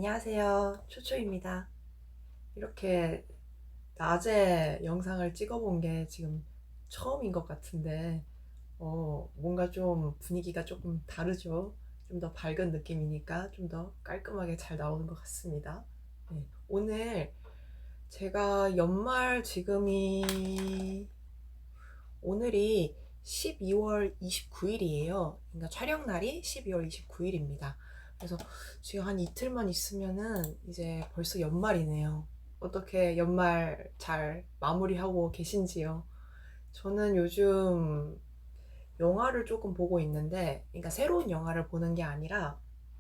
안녕하세요. 초초입니다. 이렇게 낮에 영상을 찍어본 게 지금 처음인 것 같은데, 뭔가 좀 분위기가 조금 다르죠? 좀 더 밝은 느낌이니까 좀 더 깔끔하게 잘 나오는 것 같습니다. 네, 오늘 제가 오늘이 12월 29일이에요. 그러니까 촬영 날이 12월 29일입니다. 그래서 지금 한 이틀만 있으면은 이제 벌써 연말이네요. 어떻게 연말 잘 마무리하고 계신지요? 저는 요즘 영화를 조금 보고 있는데, 그러니까 새로운 영화를 보는 게 아니라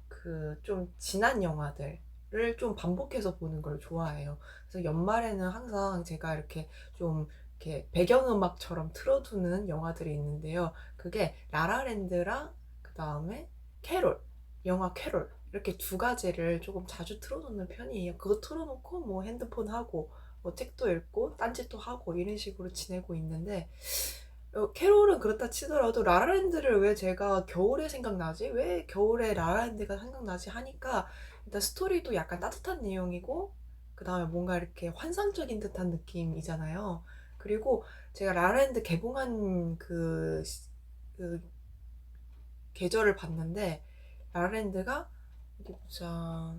그 좀 지난 영화들을 좀 반복해서 보는 걸 좋아해요. 그래서 연말에는 항상 제가 이렇게 배경음악처럼 틀어두는 영화들이 있는데요. 그게 라라랜드랑 그 다음에 캐롤, 영화 캐롤 이렇게 두 가지를 조금 자주 틀어놓는 편이에요. 그거 틀어놓고 뭐 핸드폰 하고 뭐 책도 읽고 딴짓도 하고 이런 식으로 지내고 있는데, 캐롤은 그렇다 치더라도 라라랜드를 왜 제가 겨울에 생각나지? 왜 겨울에 라라랜드가 생각나지? 하니까 일단 스토리도 약간 따뜻한 내용이고 그 다음에 뭔가 이렇게 환상적인 듯한 느낌이잖아요. 그리고 제가 라라랜드 개봉한 그 계절을 봤는데, 라라랜드가 어디 보자.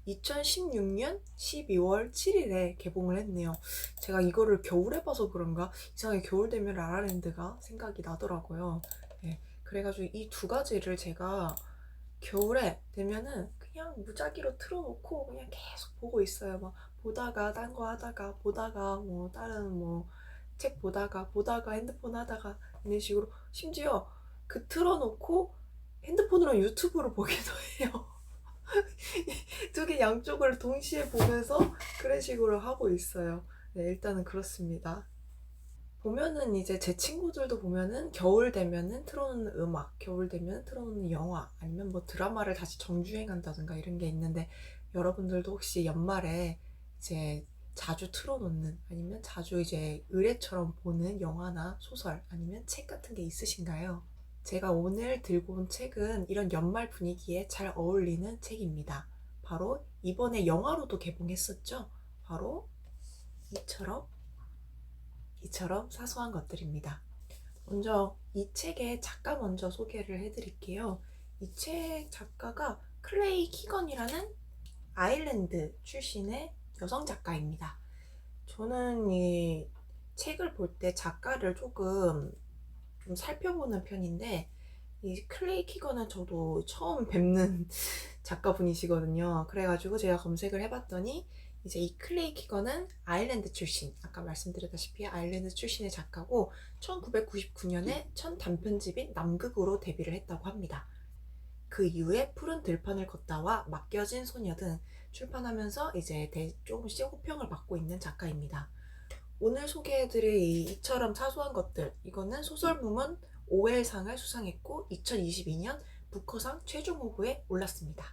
2016년 12월 7일에 개봉을 했네요. 제가 이거를 겨울에 봐서 그런가 이상하게 겨울 되면 라라랜드가 생각이 나더라고요. 네, 그래가지고 이 두 가지를 제가 겨울에 되면은 그냥 무작위로 틀어놓고 그냥 계속 보고 있어요. 막 보다가 딴 거 하다가 보다가 뭐 다른 뭐 책 보다가 핸드폰 하다가 이런 식으로, 심지어 그 틀어놓고 핸드폰으로 유튜브를 보기도 해요. 두 개 양쪽을 동시에 보면서 그런 식으로 하고 있어요. 네, 일단은 그렇습니다. 보면은 이제 제 친구들도 보면은 겨울 되면은 틀어놓는 음악, 겨울 되면 틀어놓는 영화, 아니면 뭐 드라마를 다시 정주행한다든가 이런 게 있는데, 여러분들도 혹시 연말에 이제 자주 틀어놓는, 아니면 자주 이제 의뢰처럼 보는 영화나 소설, 아니면 책 같은 게 있으신가요? 제가 오늘 들고 온 책은 이런 연말 분위기에 잘 어울리는 책입니다. 바로 이번에 영화로도 개봉했었죠. 바로 이처럼 사소한 것들입니다. 먼저 이 책의 작가 먼저 소개를 해드릴게요. 이 책 작가가 클레이 키건이라는 아일랜드 출신의 여성 작가입니다. 저는 이 책을 볼 때 작가를 조금 좀 살펴보는 편인데, 이 클레이 키건은 저도 처음 뵙는 작가분이시거든요. 그래가지고 제가 검색을 해봤더니 이제 이 클레이 키건은 아일랜드 출신, 아까 말씀드렸다시피 아일랜드 출신의 작가고 1999년에 첫 단편집인 남극으로 데뷔를 했다고 합니다. 그 이후에 푸른 들판을 걷다와 맡겨진 소녀 등 출판하면서 이제 조금씩 호평을 받고 있는 작가입니다. 오늘 소개해드릴 이처럼 사소한 것들, 이거는 소설부문 오웰상을 수상했고 2022년 부커상 최종 후보에 올랐습니다.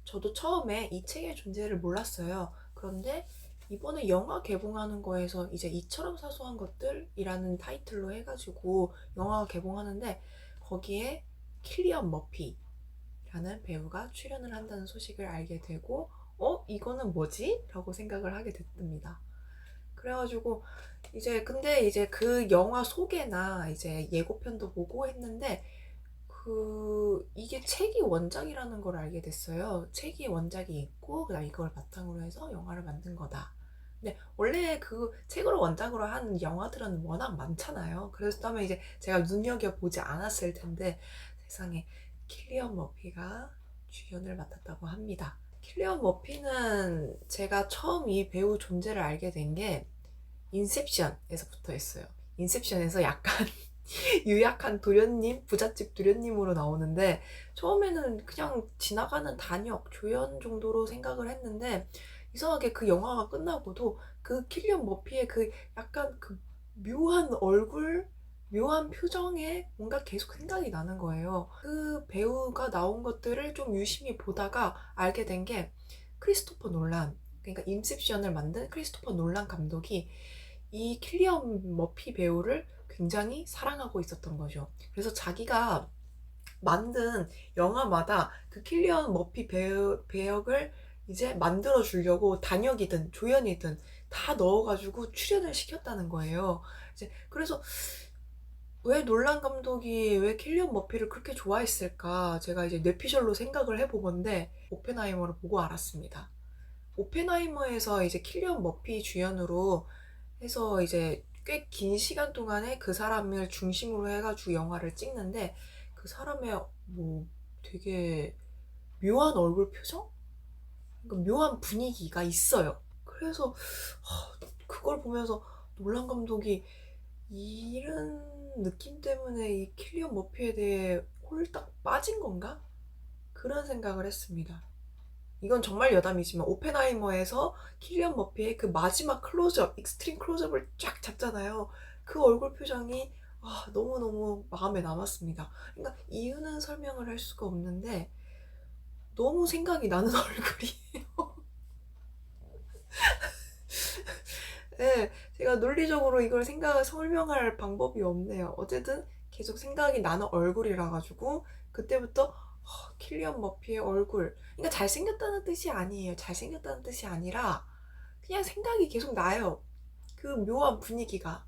저도 처음에 이 책의 존재를 몰랐어요. 그런데 이번에 영화 개봉하는 거에서 이제 이처럼 사소한 것들이라는 타이틀로 해가지고 영화가 개봉하는데, 거기에 킬리언 머피라는 배우가 출연을 한다는 소식을 알게 되고, 이거는 뭐지? 라고 생각을 하게 됐습니다. 그래가지고 근데 이제 그 영화 소개나 이제 예고편도 보고 했는데, 이게 책이 원작이라는 걸 알게 됐어요. 책이 원작이 있고 그다음 이걸 바탕으로 해서 영화를 만든 거다. 근데 원래 그 책으로 원작으로 한 영화들은 워낙 많잖아요. 그랬다면 이제 제가 눈여겨보지 않았을 텐데, 세상에 킬리언 머피가 주연을 맡았다고 합니다. 킬리언 머피는 제가 처음 이 배우 존재를 알게 된 게 인셉션에서부터 했어요. 인셉션에서 약간 유약한 도련님, 부잣집 도련님으로 나오는데, 처음에는 그냥 지나가는 단역, 조연 정도로 생각을 했는데, 이상하게 그 영화가 끝나고도 그 킬리언 머피의 그 약간 그 묘한 얼굴, 묘한 표정에 뭔가 계속 생각이 나는 거예요. 그 배우가 나온 것들을 좀 유심히 보다가 알게 된 게, 크리스토퍼 놀란, 그러니까 인셉션을 만든 크리스토퍼 놀란 감독이 이 킬리언 머피 배우를 굉장히 사랑하고 있었던 거죠. 그래서 자기가 만든 영화마다 그 킬리언 머피 배역을 이제 만들어 주려고 단역이든 조연이든 다 넣어가지고 출연을 시켰다는 거예요. 이제 그래서 왜 놀란 감독이 왜 킬리언 머피를 그렇게 좋아했을까? 제가 이제 뇌피셜로 생각을 해보건데 오펜하이머를 보고 알았습니다. 오펜하이머에서 이제 킬리언 머피 주연으로 해서 이제 꽤 긴 시간 동안에 그 사람을 중심으로 해가지고 영화를 찍는데 그 사람의 뭐 되게 묘한 얼굴 표정? 그러니까 묘한 분위기가 있어요. 그래서 그걸 보면서 놀란 감독이 이런 느낌 때문에 이 킬리언 머피에 대해 홀딱 빠진 건가? 그런 생각을 했습니다. 이건 정말 여담이지만 오펜하이머에서 킬리언 머피의 그 마지막 클로즈업, 익스트림 클로즈업을 쫙 잡잖아요. 그 얼굴 표정이 너무너무 마음에 남았습니다. 그러니까 이유는 설명을 할 수가 없는데 너무 생각이 나는 얼굴이에요. 네, 제가 논리적으로 이걸 설명할 방법이 없네요. 어쨌든 계속 생각이 나는 얼굴이라 가지고 그때부터 킬리언 머피의 얼굴. 그러니까 잘생겼다는 뜻이 아니에요. 잘생겼다는 뜻이 아니라 그냥 생각이 계속 나요. 그 묘한 분위기가.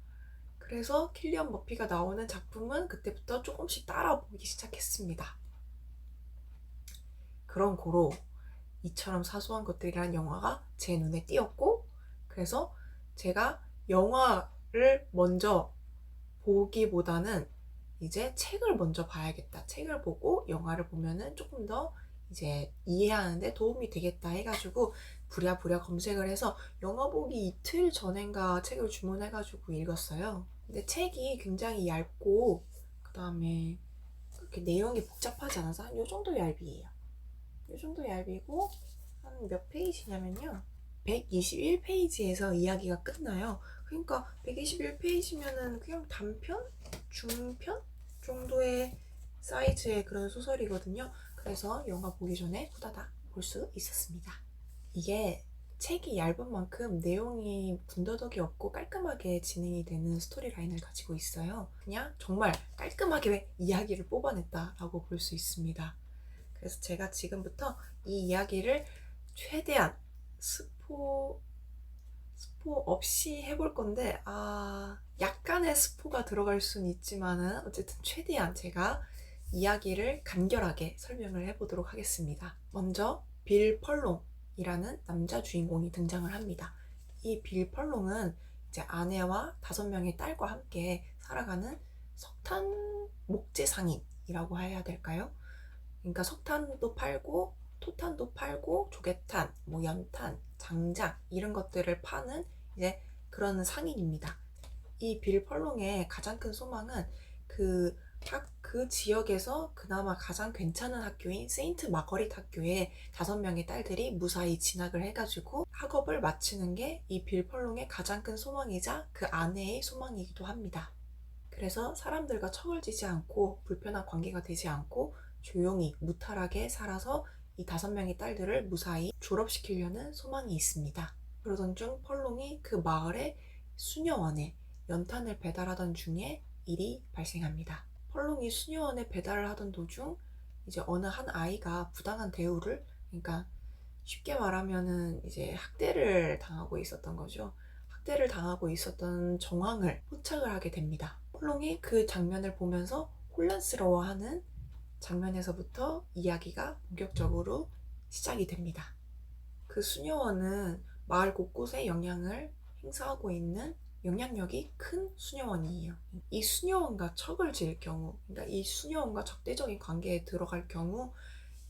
그래서 킬리언 머피가 나오는 작품은 그때부터 조금씩 따라보기 시작했습니다. 그런 고로 이처럼 사소한 것들이라는 영화가 제 눈에 띄었고, 그래서 제가 영화를 먼저 보기보다는 이제 책을 먼저 봐야겠다. 책을 보고 영화를 보면은 조금 더 이제 이해하는데 도움이 되겠다 해가지고 부랴부랴 검색을 해서 영화 보기 이틀 전인가 책을 주문해가지고 읽었어요. 근데 책이 굉장히 얇고 그 다음에 그렇게 내용이 복잡하지 않아서 한 요 정도 얇이에요. 요 정도 얇이고 한 몇 페이지냐면요. 121페이지에서 이야기가 끝나요. 그러니까 121페이지면은 그냥 단편? 중편? 정도의 사이즈의 그런 소설이거든요. 그래서 영화 보기 전에 후다닥 볼 수 있었습니다. 이게 책이 얇은 만큼 내용이 군더더기 없고 깔끔하게 진행이 되는 스토리라인을 가지고 있어요. 그냥 정말 깔끔하게 이야기를 뽑아냈다라고 볼 수 있습니다. 그래서 제가 지금부터 이 이야기를 최대한 스포 없이 해볼 건데, 약간의 스포가 들어갈 수는 있지만은, 어쨌든 최대한 제가 이야기를 간결하게 설명을 해보도록 하겠습니다. 먼저, 빌 펄롱이라는 남자 주인공이 등장을 합니다. 이 빌 펄롱은 이제 아내와 5명의 딸과 함께 살아가는 석탄 목재 상인이라고 해야 될까요? 그러니까 석탄도 팔고 토탄도 팔고 조개탄, 뭐 연탄, 장작 이런 것들을 파는 이제 그런 상인입니다. 이 빌 펄롱의 가장 큰 소망은 그 지역에서 그나마 가장 괜찮은 학교인 세인트 마거릿 학교에 5명의 딸들이 무사히 진학을 해가지고 학업을 마치는 게 이 빌 펄롱의 가장 큰 소망이자 그 아내의 소망이기도 합니다. 그래서 사람들과 척을 지지 않고 불편한 관계가 되지 않고 조용히 무탈하게 살아서 이 5명의 딸들을 무사히 졸업시키려는 소망이 있습니다. 그러던 중 펄롱이 그 마을의 수녀원에 연탄을 배달하던 중에 일이 발생합니다. 펄롱이 수녀원에 배달을 하던 도중 이제 어느 한 아이가 부당한 대우를, 그러니까 쉽게 말하면은 이제 학대를 당하고 있었던 거죠. 학대를 당하고 있었던 정황을 포착을 하게 됩니다. 펄롱이 그 장면을 보면서 혼란스러워하는 장면에서부터 이야기가 본격적으로 시작이 됩니다. 그 수녀원은 마을 곳곳에 영향을 행사하고 있는 영향력이 큰 수녀원이에요. 이 수녀원과 척을 지을 경우, 그러니까 이 수녀원과 적대적인 관계에 들어갈 경우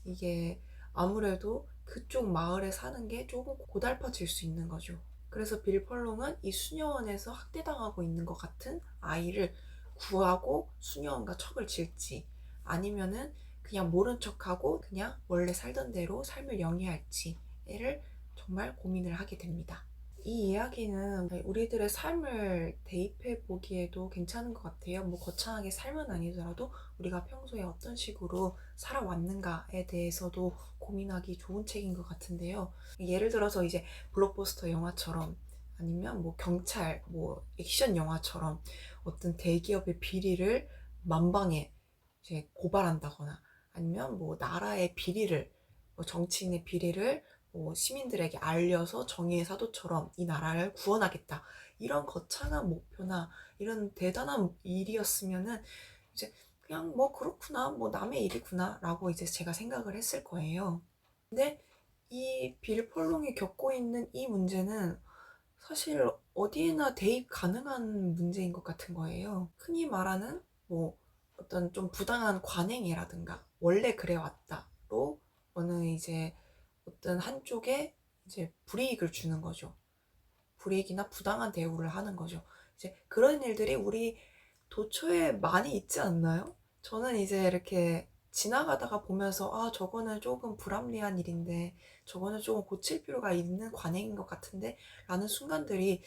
이게 아무래도 그쪽 마을에 사는 게 조금 고달퍼질 수 있는 거죠. 그래서 빌 펄롱은 이 수녀원에서 학대당하고 있는 것 같은 아이를 구하고 수녀원과 척을 지을지, 아니면은 그냥 모른 척하고 그냥 원래 살던 대로 삶을 영위할지를 정말 고민을 하게 됩니다. 이 이야기는 우리들의 삶을 대입해 보기에도 괜찮은 것 같아요. 뭐 거창하게 삶은 아니더라도 우리가 평소에 어떤 식으로 살아왔는가에 대해서도 고민하기 좋은 책인 것 같은데요. 예를 들어서 이제 블록버스터 영화처럼, 아니면 뭐 경찰, 뭐 액션 영화처럼 어떤 대기업의 비리를 만방에 이제 고발한다거나 아니면 뭐 나라의 비리를, 뭐 정치인의 비리를 뭐 시민들에게 알려서 정의의 사도처럼 이 나라를 구원하겠다, 이런 거창한 목표나 이런 대단한 일이었으면은 이제 그냥 뭐 그렇구나, 뭐 남의 일이구나 라고 이제 제가 생각을 했을 거예요. 근데 이 빌 펄롱이 겪고 있는 이 문제는 사실 어디에나 대입 가능한 문제인 것 같은 거예요. 흔히 말하는 뭐 어떤 좀 부당한 관행이라든가 원래 그래 왔다로 어느 이제 어떤 한쪽에 이제 불이익을 주는 거죠. 불이익이나 부당한 대우를 하는 거죠. 이제 그런 일들이 우리 도처에 많이 있지 않나요? 저는 이제 이렇게 지나가다가 보면서 아, 저거는 조금 불합리한 일인데, 저거는 조금 고칠 필요가 있는 관행인 것 같은데 라는 순간들이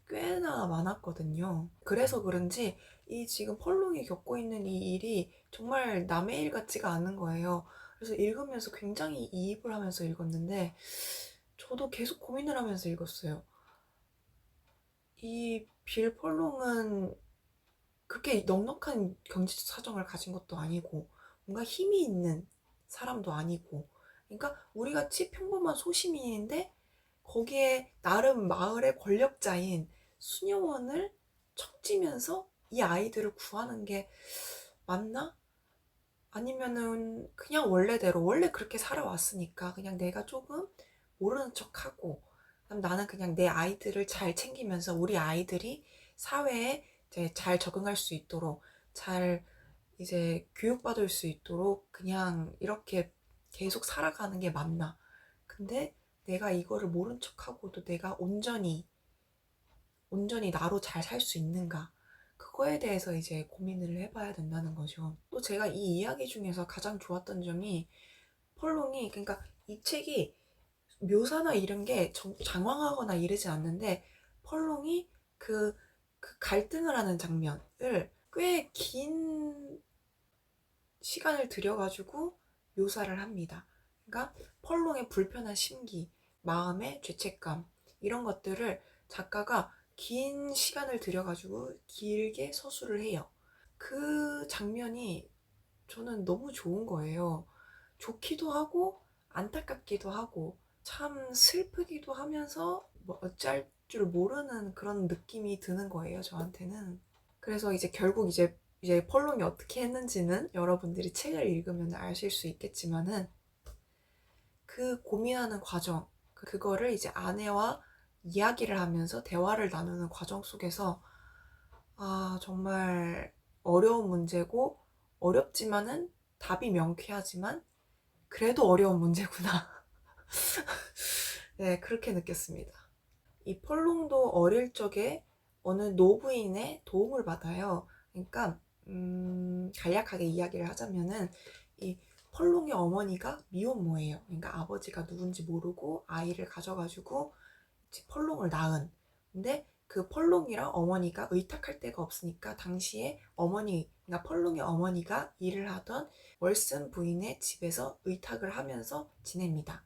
꽤나 많았거든요. 그래서 그런지 이 지금 펄롱이 겪고 있는 이 일이 정말 남의 일 같지가 않은 거예요. 그래서 읽으면서 굉장히 이입을 하면서 읽었는데 저도 계속 고민을 하면서 읽었어요. 이 빌 펄롱은 그렇게 넉넉한 경제적 사정을 가진 것도 아니고 뭔가 힘이 있는 사람도 아니고, 그러니까 우리 같이 평범한 소시민인데 거기에 나름 마을의 권력자인 수녀원을 척지면서 이 아이들을 구하는 게 맞나? 아니면은 그냥 원래대로 원래 그렇게 살아왔으니까 그냥 내가 조금 모르는 척하고 그럼 나는 그냥 내 아이들을 잘 챙기면서 우리 아이들이 사회에 이제 잘 적응할 수 있도록, 잘 이제 교육받을 수 있도록 그냥 이렇게 계속 살아가는 게 맞나? 근데 내가 이거를 모른 척하고도 내가 온전히 나로 잘 살 수 있는가? 그거에 대해서 이제 고민을 해봐야 된다는 거죠. 또 제가 이 이야기 중에서 가장 좋았던 점이 펄롱이, 그러니까 이 책이 묘사나 이런 게 장황하거나 이러지 않는데 펄롱이 그 갈등을 하는 장면을 꽤 긴 시간을 들여가지고 묘사를 합니다. 그러니까 펄롱의 불편한 심기, 마음의 죄책감, 이런 것들을 작가가 긴 시간을 들여가지고 길게 서술을 해요. 그 장면이 저는 너무 좋은 거예요. 좋기도 하고 안타깝기도 하고 참 슬프기도 하면서 뭐 어쩔 줄 모르는 그런 느낌이 드는 거예요, 저한테는. 그래서 이제 결국 이제 펄롱이 어떻게 했는지는 여러분들이 책을 읽으면 아실 수 있겠지만은 그 고민하는 과정, 그거를 이제 아내와 이야기를 하면서 대화를 나누는 과정 속에서 아, 정말 어려운 문제고 어렵지만은 답이 명쾌하지만 그래도 어려운 문제구나. 네, 그렇게 느꼈습니다. 이 펄롱도 어릴 적에 어느 노부인의 도움을 받아요. 그러니까 간략하게 이야기를 하자면은 이 펄롱의 어머니가 미혼모예요. 그러니까 아버지가 누군지 모르고 아이를 가져가지고 펄롱을 낳은. 근데 그 펄롱이랑 어머니가 의탁할 데가 없으니까 당시에 그러니까 펄롱의 어머니가 일을 하던 월슨 부인의 집에서 의탁을 하면서 지냅니다.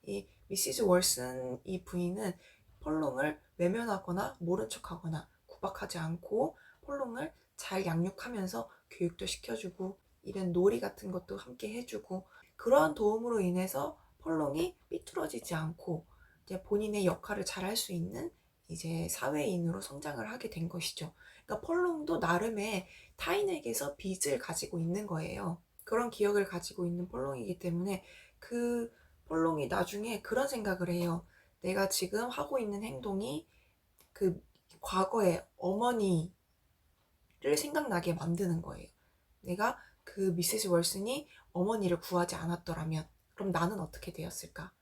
이 미시즈 월슨 이 부인은 펄롱을 외면하거나 모른 척하거나 구박하지 않고 펄롱을 잘 양육하면서 교육도 시켜주고 이런 놀이 같은 것도 함께 해주고, 그러한 도움으로 인해서 펄롱이 삐뚤어지지 않고 이제 본인의 역할을 잘 할 수 있는 이제 사회인으로 성장을 하게 된 것이죠. 그러니까 펄롱도 나름의 타인에게서 빚을 가지고 있는 거예요. 그런 기억을 가지고 있는 펄롱이기 때문에 그 펄롱이 나중에 그런 생각을 해요. 내가 지금 하고 있는 행동이 그 과거의 어머니를 생각나게 만드는 거예요. 내가 그 미세스 월슨이 어머니를 구하지 않았더라면 그럼 나는 어떻게 되었을까?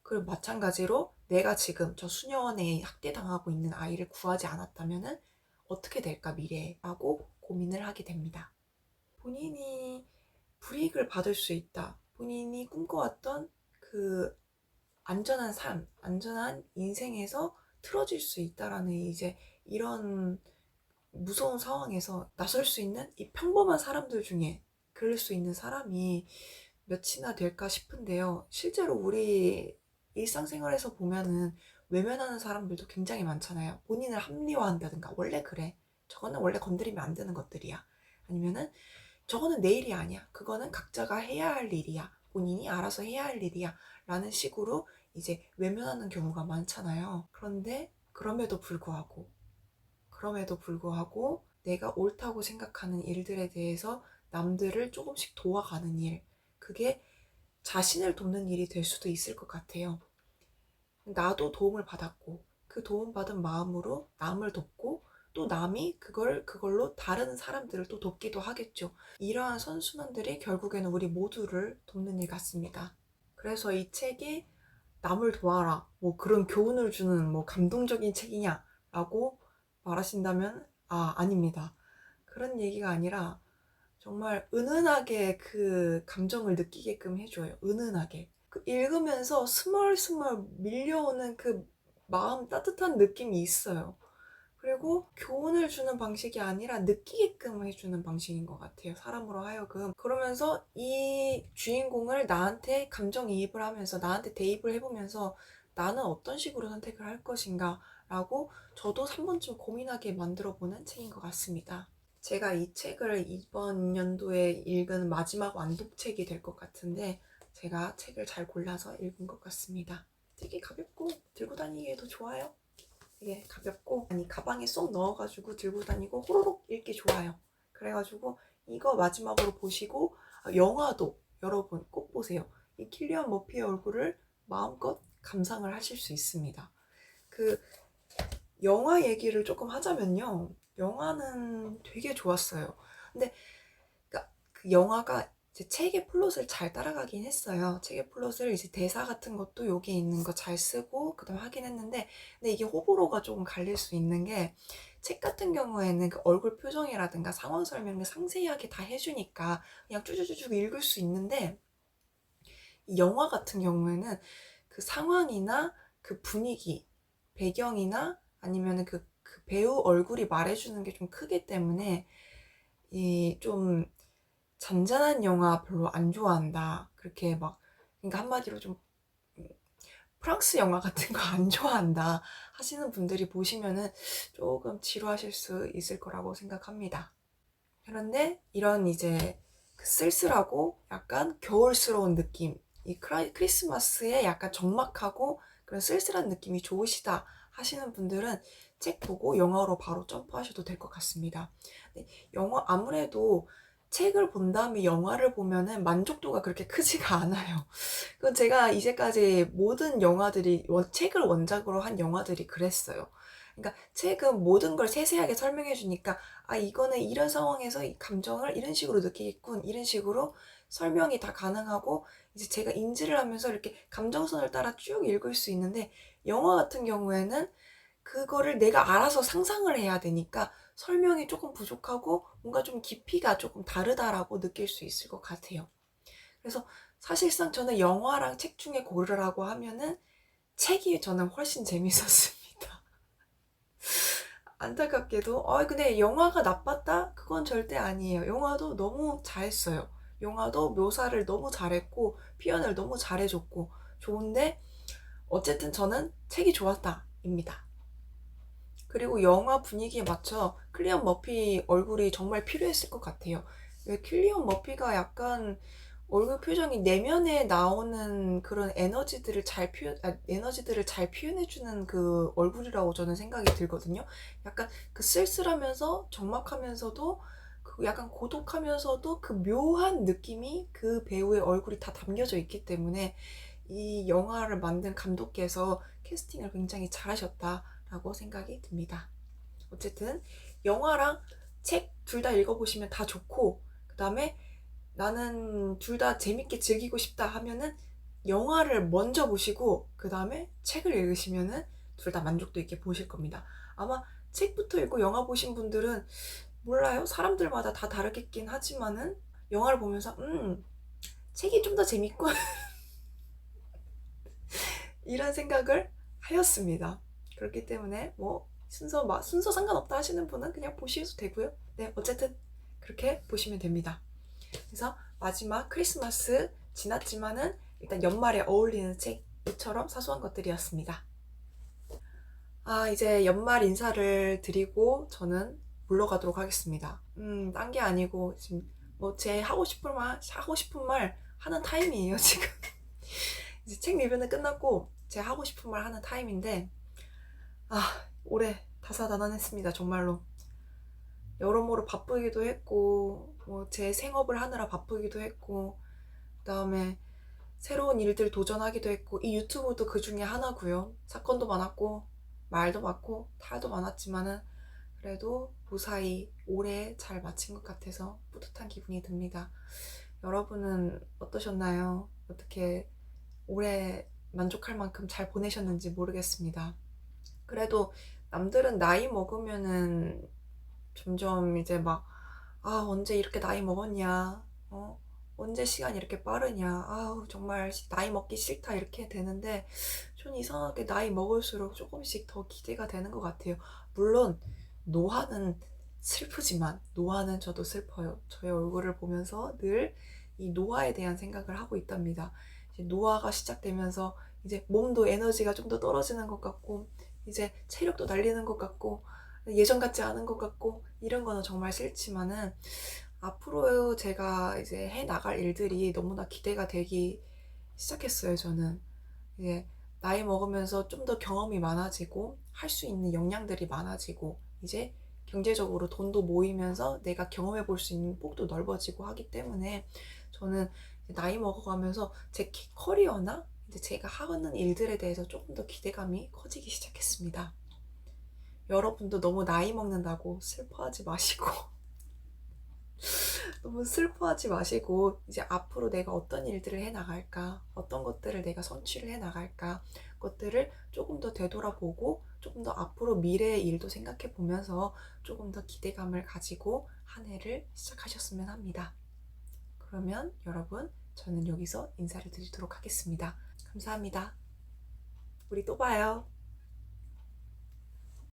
그리고 마찬가지로 내가 지금 저 수녀원에 학대당하고 있는 아이를 구하지 않았다면 어떻게 될까 미래라고 고민을 하게 됩니다. 본인이 불이익을 받을 수 있다. 본인이 꿈꿔왔던 그 안전한 삶, 안전한 인생에서 틀어질 수 있다라는 이제 이런 무서운 상황에서 나설 수 있는 이 평범한 사람들 중에 그럴 수 있는 사람이 몇이나 될까 싶은데요. 실제로 우리 일상생활에서 보면은 외면하는 사람들도 굉장히 많잖아요. 본인을 합리화한다든가 원래 그래, 저거는 원래 건드리면 안 되는 것들이야, 아니면은 저거는 내 일이 아니야. 그거는 각자가 해야 할 일이야. 본인이 알아서 해야 할 일이야. 라는 식으로 이제 외면하는 경우가 많잖아요. 그런데 그럼에도 불구하고 내가 옳다고 생각하는 일들에 대해서 남들을 조금씩 도와가는 일, 그게 자신을 돕는 일이 될 수도 있을 것 같아요. 나도 도움을 받았고 그 도움받은 마음으로 남을 돕고 또 남이 그걸로 다른 사람들을 또 돕기도 하겠죠. 이러한 선순환들이 결국에는 우리 모두를 돕는 일 같습니다. 그래서 이 책이 남을 도와라, 뭐 그런 교훈을 주는 뭐 감동적인 책이냐라고 말하신다면 아닙니다. 그런 얘기가 아니라 정말 은은하게 그 감정을 느끼게끔 해줘요. 은은하게. 그 읽으면서 스멀스멀 밀려오는 그 마음 따뜻한 느낌이 있어요. 그리고 교훈을 주는 방식이 아니라 느끼게끔 해주는 방식인 것 같아요. 사람으로 하여금. 그러면서 이 주인공을 나한테 감정이입을 하면서 나한테 대입을 해보면서 나는 어떤 식으로 선택을 할 것인가 라고 저도 한 번쯤 고민하게 만들어보는 책인 것 같습니다. 제가 이 책을 이번 연도에 읽은 마지막 완독책이 될 것 같은데 제가 책을 잘 골라서 읽은 것 같습니다. 되게 가볍고 들고 다니기에도 좋아요. 되게 가볍고 가방에 쏙 넣어가지고 들고 다니고 호로록 읽기 좋아요. 그래가지고 이거 마지막으로 보시고 영화도 여러분 꼭 보세요. 이 킬리언 머피의 얼굴을 마음껏 감상을 하실 수 있습니다. 그 영화 얘기를 조금 하자면요. 영화는 되게 좋았어요. 근데 그 영화가 이제 책의 플롯을 잘 따라가긴 했어요. 책의 플롯을 이제 대사 같은 것도 여기 있는 거 잘 쓰고 그다음 하긴 했는데, 근데 이게 호불호가 조금 갈릴 수 있는 게 책 같은 경우에는 그 얼굴 표정이라든가 상황 설명을 상세하게 다 해주니까 그냥 쭈쭈쭈쭈 읽을 수 있는데, 이 영화 같은 경우에는 그 상황이나 그 분위기, 배경이나 아니면은 그 배우 얼굴이 말해주는 게 좀 크기 때문에 이 좀 잔잔한 영화 별로 안 좋아한다. 그렇게 막, 그러니까 한마디로 좀 프랑스 영화 같은 거 안 좋아한다 하시는 분들이 보시면은 조금 지루하실 수 있을 거라고 생각합니다. 그런데 이런 이제 그 쓸쓸하고 약간 겨울스러운 느낌, 이 크리스마스에 약간 적막하고 그런 쓸쓸한 느낌이 좋으시다 하시는 분들은 책 보고 영화로 바로 점프하셔도 될 것 같습니다. 영화 아무래도 책을 본 다음에 영화를 보면은 만족도가 그렇게 크지가 않아요. 그건 제가 이제까지 모든 영화들이 책을 원작으로 한 영화들이 그랬어요. 그러니까 책은 모든 걸 세세하게 설명해 주니까 이거는 이런 상황에서 이 감정을 이런 식으로 느끼겠군, 이런 식으로 설명이 다 가능하고 이제 제가 인지를 하면서 이렇게 감정선을 따라 쭉 읽을 수 있는데, 영화 같은 경우에는 그거를 내가 알아서 상상을 해야 되니까 설명이 조금 부족하고 뭔가 좀 깊이가 조금 다르다라고 느낄 수 있을 것 같아요. 그래서 사실상 저는 영화랑 책 중에 고르라고 하면은 책이 저는 훨씬 재밌었습니다. 안타깝게도 근데 영화가 나빴다? 그건 절대 아니에요. 영화도 너무 잘했어요. 영화도 묘사를 너무 잘했고 표현을 너무 잘해줬고 좋은데, 어쨌든 저는 책이 좋았다입니다. 그리고 영화 분위기에 맞춰 클리언 머피 얼굴이 정말 필요했을 것 같아요. 왜 클리언 머피가 약간 얼굴 표정이 내면에 나오는 그런 에너지들을 잘 표현해주는 그 얼굴이라고 저는 생각이 들거든요. 약간 그 쓸쓸하면서 적막하면서도 그 약간 고독하면서도 그 묘한 느낌이 그 배우의 얼굴이 다 담겨져 있기 때문에 이 영화를 만든 감독께서 캐스팅을 굉장히 잘하셨다라고 생각이 듭니다. 어쨌든 영화랑 책 둘 다 읽어보시면 다 좋고, 그 다음에 나는 둘 다 재밌게 즐기고 싶다 하면은 영화를 먼저 보시고 그 다음에 책을 읽으시면은 둘 다 만족도 있게 보실 겁니다. 아마 책부터 읽고 영화 보신 분들은 몰라요. 사람들마다 다 다르겠긴 하지만은 영화를 보면서 책이 좀 더 재밌고 이런 생각을 하였습니다. 그렇기 때문에 뭐 순서 상관없다 하시는 분은 그냥 보셔도 되고요. 네, 어쨌든 그렇게 보시면 됩니다. 그래서 마지막 크리스마스 지났지만은 일단 연말에 어울리는 책처럼 사소한 것들이었습니다. 이제 연말 인사를 드리고 저는 물러가도록 하겠습니다. 딴 게 아니고 지금 뭐 제 하고 싶은 말 하는 타임이에요, 지금. 이제 책 리뷰는 끝났고 제 하고 싶은 말 하는 타임인데, 올해 다사다난했습니다, 정말로. 여러모로 바쁘기도 했고, 뭐 제 생업을 하느라 바쁘기도 했고, 그다음에 새로운 일들 도전하기도 했고, 이 유튜브도 그 중에 하나고요. 사건도 많았고 말도 많고 탈도 많았지만은 그래도 무사히 올해 잘 마친 것 같아서 뿌듯한 기분이 듭니다. 여러분은 어떠셨나요? 어떻게 올해 만족할 만큼 잘 보내셨는지 모르겠습니다. 그래도 남들은 나이 먹으면은 점점 이제 막, 언제 이렇게 나이 먹었냐, 언제 시간이 이렇게 빠르냐, 정말 나이 먹기 싫다, 이렇게 되는데, 전 이상하게 나이 먹을수록 조금씩 더 기대가 되는 것 같아요. 물론, 노화는 슬프지만, 노화는 저도 슬퍼요. 저의 얼굴을 보면서 늘 이 노화에 대한 생각을 하고 있답니다. 이제 노화가 시작되면서 이제 몸도 에너지가 좀 더 떨어지는 것 같고, 이제 체력도 날리는 것 같고, 예전 같지 않은 것 같고, 이런 거는 정말 싫지만은 앞으로 제가 이제 해 나갈 일들이 너무나 기대가 되기 시작했어요. 저는 이제 나이 먹으면서 좀 더 경험이 많아지고 할 수 있는 역량들이 많아지고, 이제 경제적으로 돈도 모이면서 내가 경험해 볼 수 있는 폭도 넓어지고 하기 때문에, 저는 나이 먹어가면서 제 커리어나 이제 제가 하는 일들에 대해서 조금 더 기대감이 커지기 시작했습니다. 여러분도 너무 나이 먹는다고 슬퍼하지 마시고 너무 슬퍼하지 마시고, 이제 앞으로 내가 어떤 일들을 해 나갈까, 어떤 것들을 내가 성취를 해 나갈까, 것들을 조금 더 되돌아보고 조금 더 앞으로 미래의 일도 생각해 보면서 조금 더 기대감을 가지고 한 해를 시작하셨으면 합니다. 그러면 여러분, 저는 여기서 인사를 드리도록 하겠습니다. 감사합니다. 우리 또 봐요.